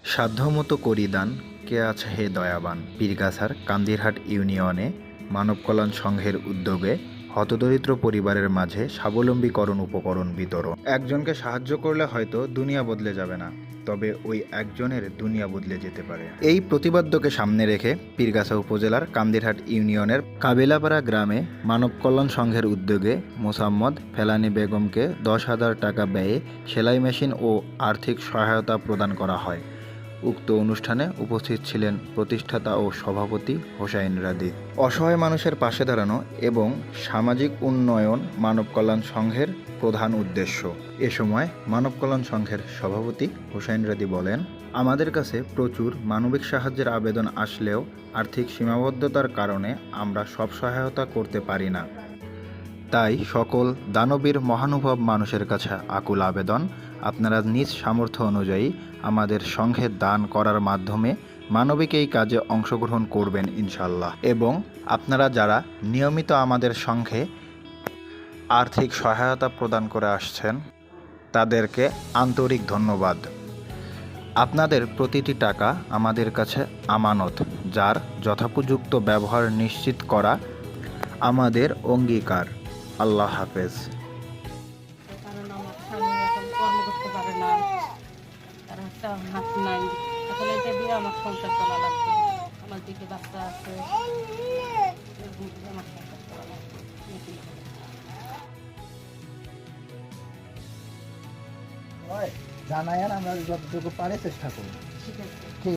সাধ্যমতো করি দান, কে আছে হে দয়াবান। পীরগাছার কান্দিরহাট ইউনিয়নে মানব কল্যাণ সংঘের উদ্যোগে হতদরিদ্র পরিবারের মাঝে স্বাবলম্বীকরণ উপকরণ বিতরণ। একজনকে সাহায্য করলে হয়তো দুনিয়া বদলে যাবে না, তবে ওই একজনের দুনিয়া বদলে যেতে পারে। এই প্রতিপাদ্যকে সামনে রেখে পীরগাছা উপজেলার কান্দিরহাট ইউনিয়নের কাবিলাপাড়া গ্রামে মানব কল্যাণ সংঘের উদ্যোগে মোসাম্মদ ফেলানী বেগমকে 10,000 টাকা ব্যয়ে সেলাই মেশিন ও আর্থিক সহায়তা প্রদান করা হয়। উক্ত অনুষ্ঠানে উপস্থিত ছিলেন প্রতিষ্ঠাতা ও সভাপতি হোসাইন রাদি। অসহায় মানুষের পাশে দাঁড়ানো এবং সামাজিক উন্নয়ন মানব কল্যাণ সংঘের প্রধান উদ্দেশ্য। এ সময় মানব কল্যাণ সংঘের সভাপতি হোসাইন রাদি বলেন, আমাদের কাছে প্রচুর মানবিক সাহায্যের আবেদন আসলেও আর্থিক সীমাবদ্ধতার কারণে আমরা সব সহায়তা করতে পারি না। তাই সকল দানবীর মহানুভব মানুষের কাছে আকুল আবেদন, আপনারা নিজ সামর্থ্য অনুযায়ী আমাদের সংঘে দান করার মাধ্যমে মানবিক এই কাজে অংশগ্রহণ করবেন ইনশাল্লাহ। এবং আপনারা যারা নিয়মিত আমাদের সংঘে আর্থিক সহায়তা প্রদান করে আসছেন তাদেরকে আন্তরিক ধন্যবাদ। আপনাদের প্রতিটি টাকা আমাদের কাছে আমানত, যার যথোপযুক্ত ব্যবহার নিশ্চিত করা আমাদের অঙ্গীকার। আল্লাহ হাফেজ। কারণ আমার স্বামী এখন কর্ম করতে পারে না, তার একটা হাত নাই। এখন এটা দিয়ে আমার সংসার চলা লাগবে, আমার দিকে বাচ্চা আছে, এরকম দিয়ে আমার সংসার চলা লাগবে। জানাই আমরা যতটুকু পারে চেষ্টা করি। ঠিক আছে।